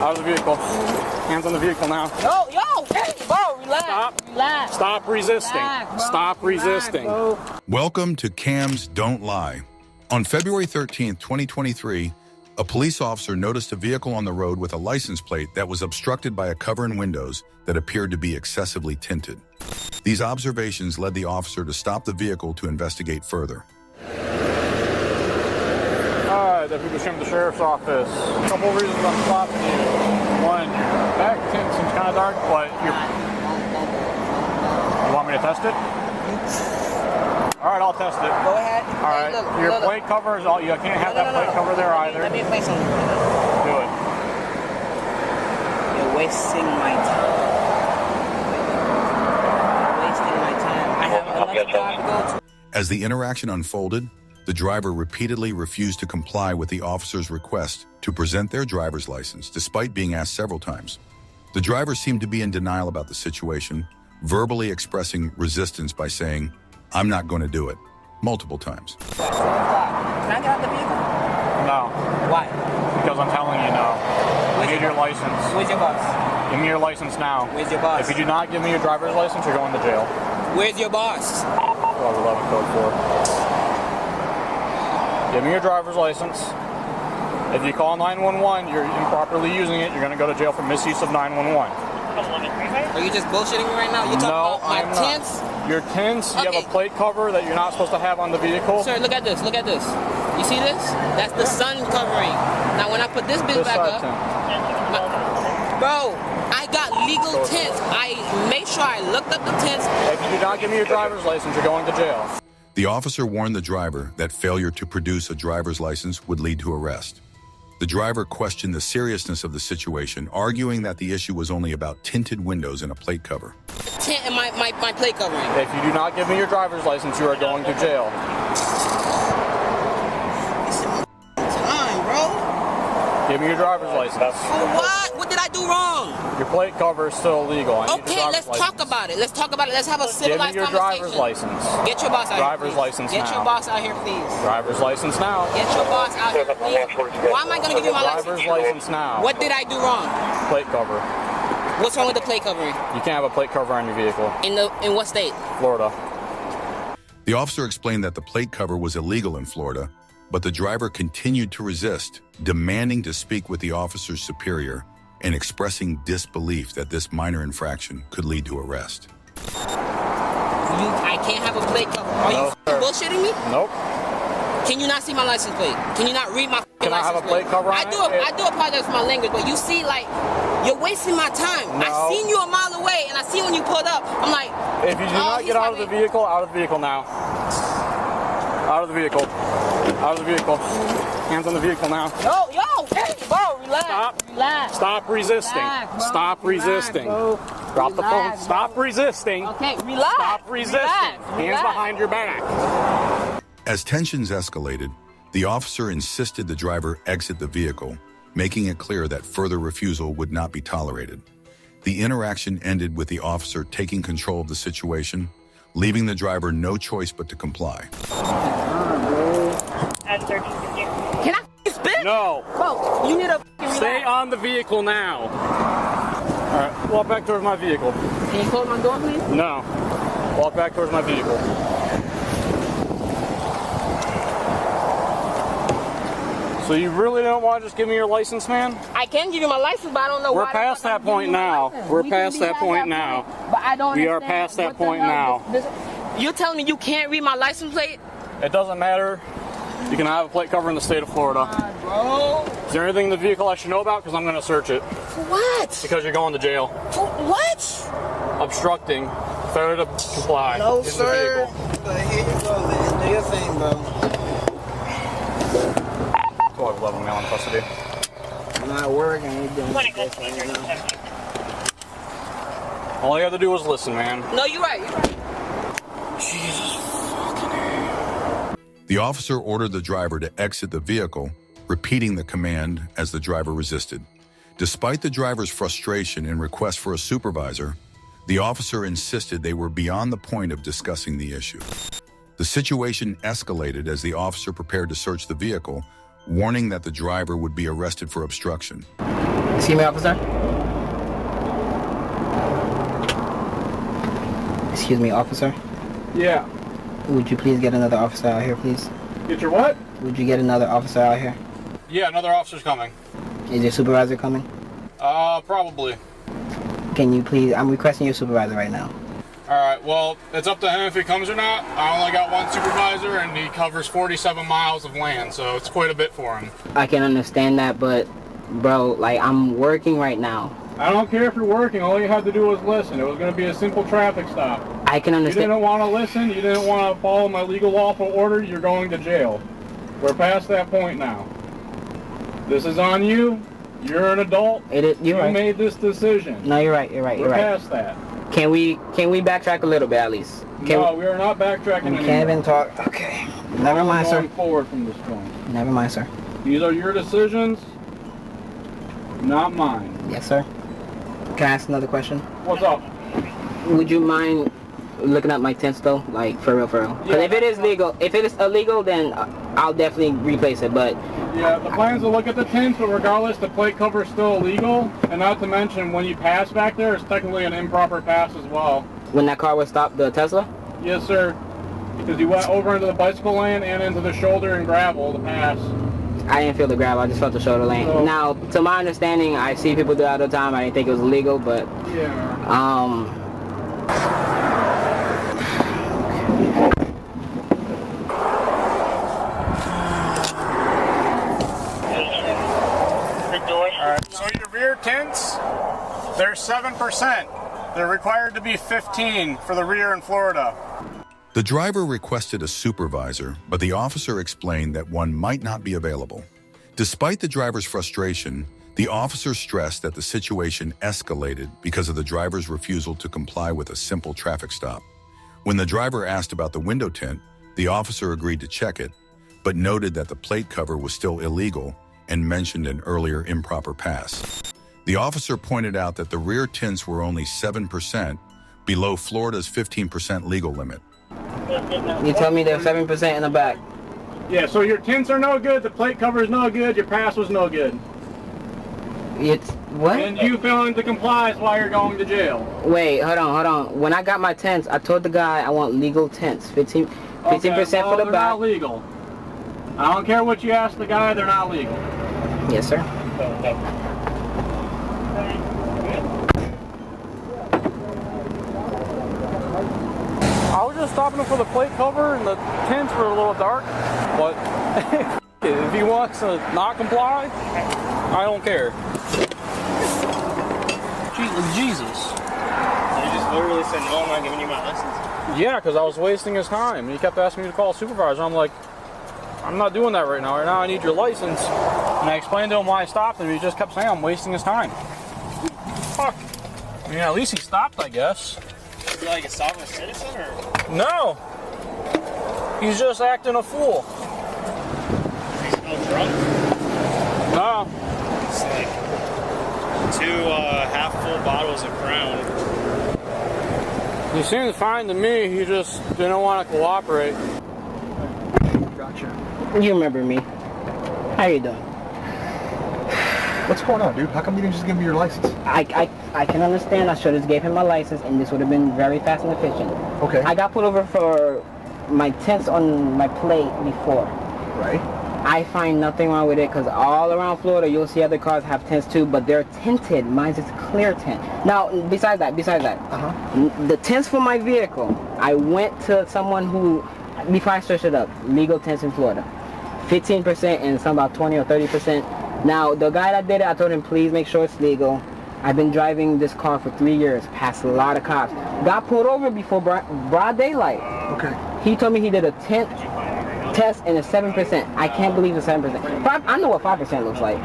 Out of the vehicle. Hands on the vehicle now. Yo, hey, bro, relax. Stop. Relax. Stop resisting. Relax, Stop resisting. Relax, Welcome to Cams Don't Lie. On February 13th, 2023, a police officer noticed a vehicle on the road with a license plate that was obstructed by a cover and windows that appeared to be excessively tinted. These observations led the officer to stop the vehicle to investigate further. Deputy Sheriff, the Sheriff's Office. A couple of reasons I'm stopping you. One, your back tint seems kind of dark, but you want me to test it? All right, I'll test it. Go ahead. All right, your plate cover is all. You can't have that plate cover there either. Let me explain something. Do it. You're wasting my time. You're wasting my time. I have another job to go to. As the interaction unfolded, the driver repeatedly refused to comply with the officer's request to present their driver's license, despite being asked several times. The driver seemed to be in denial about the situation, verbally expressing resistance by saying, "I'm not going to do it," multiple times. Can I get out the vehicle? No. Why? Because I'm telling you no. You need your license. Where's your boss? Give me your license now. Where's your boss? If you do not give me your driver's license, you're going to jail. Where's your boss? 11 code 4. Give me your driver's license. If you call 911, you're improperly using it, you're going to go to jail for misuse of 911. Are you just bullshitting me right now? You're talking about my tints? Your tints, you have a plate cover that you're not supposed to have on the vehicle. Sir, look at this. Look at this. You see this? That's the sun covering. Now, when I put this bitch back up, bro, I got legal tints. I made sure I looked up the tints. If you do not give me your driver's license, you're going to jail. The officer warned the driver that failure to produce a driver's license would lead to arrest. The driver questioned the seriousness of the situation, arguing that the issue was only about tinted windows and a plate cover. Tint in my plate covering. If you do not give me your driver's license, you are going to jail. Time, bro. Give me your driver's license. For what? What did I do wrong? Your plate cover is still illegal. Okay, let's talk about it. Let's talk about it. Let's have a civilized conversation. Give me your driver's license. Get your boss out here, Driver's license now. Get your boss out here, please. Driver's license now. Get your boss out here, please. Why am I going to give you my license? Driver's license now. What did I do wrong? Plate cover. What's wrong with the plate covering? You can't have a plate cover on your vehicle. In what state? Florida. The officer explained that the plate cover was illegal in Florida, but the driver continued to resist, demanding to speak with the officer's superior and expressing disbelief that this minor infraction could lead to arrest. I can't have a plate cover. Are you bullshitting me? Nope. Can you not see my license plate? Can you not read my license plate? Can I have a plate cover on it? I do apologize for my language, but you see, like, you're wasting my time. No. I seen you a mile away, and I see when you pulled up. I'm like, if you do not get out of the vehicle, out of the vehicle now. Out of the vehicle. Out of the vehicle. Hands on the vehicle now. Yo, hey, bro, relax. Stop. Relax. Stop resisting. Relax, bro. Stop resisting. Relax, Drop the phone. Relax, Stop resisting. Okay, relax. Stop resisting. Relax. Hands Relax. behind your back. As tensions escalated, the officer insisted the driver exit the vehicle, making it clear that further refusal would not be tolerated. The interaction ended with the officer taking control of the situation, leaving the driver no choice but to comply. Can I spit? No. Bro, you need to Stay on the vehicle now. All right, walk back towards my vehicle. Can you close my door, please? No. Walk back towards my vehicle. So you really don't want to just give me your license, man? I can give you my license, but I don't know why. We're past that point now. We're past that point now. But I don't. We are past that point now. You're telling me you can't read my license plate? It doesn't matter. You can have a plate cover in the state of Florida. Bro. Is there anything in the vehicle I should know about? Because I'm going to search it. For what? Because you're going to jail. For what? Obstructing. Failure to comply. No, in the sir. vehicle. But here you go, man. Do your thing, bro. 12-11 male in custody. I'm not working. You're doing this right now. All you have to do is listen, man. No, you're right. You're right. Jesus. The officer ordered the driver to exit the vehicle, repeating the command as the driver resisted. Despite the driver's frustration and request for a supervisor, the officer insisted they were beyond the point of discussing the issue. The situation escalated as the officer prepared to search the vehicle warning that the driver would be arrested for obstruction. Excuse me, officer. Excuse me, officer. Yeah. Would you please get another officer out here, please? Get your what? Would you get another officer out here? Yeah, another officer's coming. Is your supervisor coming? Probably. Can you please, I'm requesting your supervisor right now. Alright, well, it's up to him if he comes or not. I only got one supervisor and he covers 47 miles of land, so it's quite a bit for him. I can understand that, but bro, like, I'm working right now. I don't care if you're working, all you had to do was listen. It was going to be a simple traffic stop. I can You understand. didn't want to listen, you didn't want to follow my legal lawful order, you're going to jail. We're past that point now. This is on you. You're an adult. You're you right. made this decision. No, you're right, you're right, We're you're right. past that. Can we backtrack a little bit at least? No, we are not backtracking We anymore. can't even talk. Okay. Never mind, Going sir. forward from this point. Never mind, sir. These are your decisions, not mine. Yes, sir. Can I ask another question? What's up? Would you mind looking at my tents though? Like, for real, for real. Because Yeah. if it is legal, if it is illegal, then I'll definitely replace it, but Yeah, the plan's to look at the tints, but regardless, the plate cover is still illegal. And not to mention, when you pass back there, it's technically an improper pass as well. when that car was stopped, the Tesla? Yes, sir. Because you went over into the bicycle lane and into the shoulder and gravel to pass. I didn't feel the grab, I just felt the shoulder lane. Oh. Now, to my understanding, I see people do it all the time. I didn't think it was illegal, but Yeah. Alright, so your rear tints, they're 7%. They're required to be 15 for the rear in Florida. The driver requested a supervisor, but the officer explained that one might not be available. Despite the driver's frustration, the officer stressed that the situation escalated because of the driver's refusal to comply with a simple traffic stop. When the driver asked about the window tint, the officer agreed to check it, but noted that the plate cover was still illegal and mentioned an earlier improper pass. The officer pointed out that the rear tints were only 7%, below Florida's 15% legal limit. you tell me they're 7% in the back. Yeah, so your tints are no good, the plate cover is no good, your pass was no good. It's, what? And you failing to comply is why you're going to jail. Wait, hold on. When I got my tents, I told the guy I want legal tents. 15% Okay, for well, the they're back. not legal. I don't care what you ask the guy, they're not legal. Yes, sir. I was just stopping him for the plate cover and the tints were a little dark, but if he wants to not comply, I don't care. Jesus. You just literally said, no, I'm not giving you my license. Yeah, because I was wasting his time. He kept asking me to call a supervisor. I'm like, I'm not doing that right now. Right now I need your license. And I explained to him why I stopped him. He just kept saying I'm wasting his time. Fuck. I mean, at least he stopped, I guess. Is he like a sovereign citizen or? No. He's just acting a fool. Is he still drunk? No. It's like 2 half-full bottles of Crown. He seemed fine to me. He just didn't want to cooperate. Gotcha. You remember me. How you doing? What's going on, dude? How come you didn't just give me your license? I can understand. I should have gave him my license, and this would have been very fast and efficient. Okay. I got pulled over for my tints on my plate before. Right. I find nothing wrong with it because all around Florida you'll see other cars have tints too, but they're tinted. Mine's is clear tint. Now, besides that, the tints for my vehicle, I went to someone who, before I searched it up, legal tints in Florida, 15% and some about 20 or 30%. Now, the guy that did it, I told him, please make sure it's legal. I've been driving this car for 3 years, passed a lot of cops. Got pulled over before broad daylight. Okay. He told me he did a tint test and it's 7%. I can't believe it's 7%. I know what 5% looks like.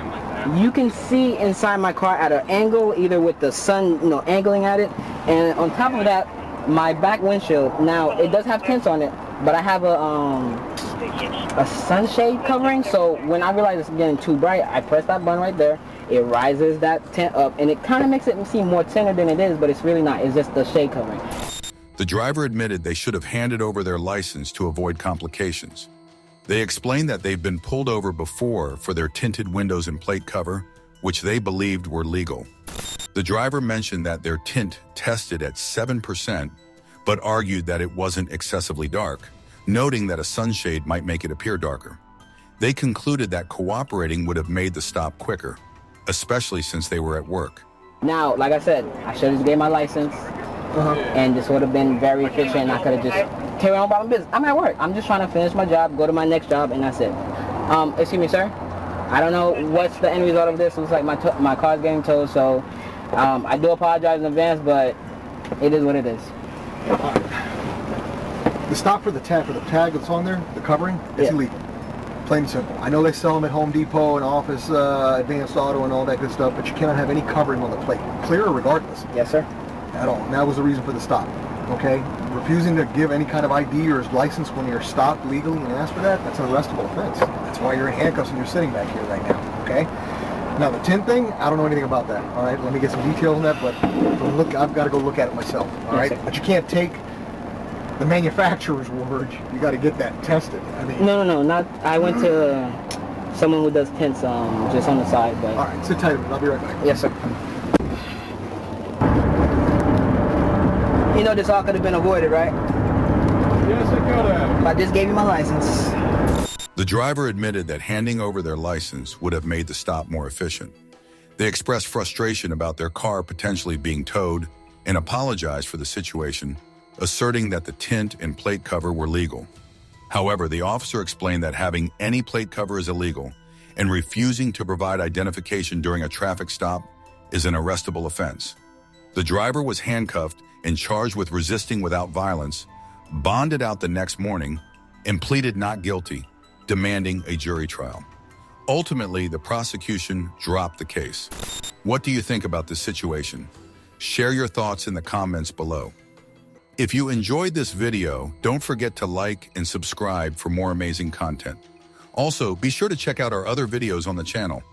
You can see inside my car at an angle, either with the sun, angling at it, and on top of that, my back windshield. Now it does have tints on it, but I have a sunshade covering. So when I realize it's getting too bright, I press that button right there. It rises that tint up, and it kind of makes it seem more tinted than it is, but it's really not. It's just the shade covering. The driver admitted they should have handed over their license to avoid complications. They explained that they've been pulled over before for their tinted windows and plate cover, which they believed were legal. The driver mentioned that their tint tested at 7%, but argued that it wasn't excessively dark, noting that a sunshade might make it appear darker. They concluded that cooperating would have made the stop quicker, especially since they were at work. Now, like I said, I should have just gave my license, and this would have been very efficient. I could have just carried on about my business. I'm at work. I'm just trying to finish my job, go to my next job, and that's it. Excuse me, sir. I don't know what's the end result of this. It looks like my car's getting towed, so I do apologize in advance, but it is what it is. The stop for the tag that's on there, the covering, it's illegal. Plain and simple. I know they sell them at Home Depot and Office Advanced Auto and all that good stuff, but you cannot have any covering on the plate. Clear or regardless? Yes, sir. At all. And that was the reason for the stop. Okay? Refusing to give any kind of ID or license when you're stopped legally and asked for that, that's an arrestable offense. That's why you're in handcuffs and you're sitting back here right now. Okay? Now the tint thing, I don't know anything about that. All right? Let me get some details on that, but look, I've got to go look at it myself. All right? Yes, but you can't take the manufacturer's word. You got to get that tested. I mean, No, not. I went to someone who does tints, just on the side. But all right, sit tight. I'll be right back. yes, sir. You know, this all could have been avoided, right? Yes, it could have. I just gave you my license. The driver admitted that handing over their license would have made the stop more efficient. They expressed frustration about their car potentially being towed and apologized for the situation, asserting that the tint and plate cover were legal. However, the officer explained that having any plate cover is illegal, and refusing to provide identification during a traffic stop is an arrestable offense. The driver was handcuffed and charged with resisting without violence, bonded out the next morning, and pleaded not guilty, demanding a jury trial. Ultimately, the prosecution dropped the case. What do you think about this situation? Share your thoughts in the comments below. If you enjoyed this video, don't forget to like and subscribe for more amazing content. Also, be sure to check out our other videos on the channel.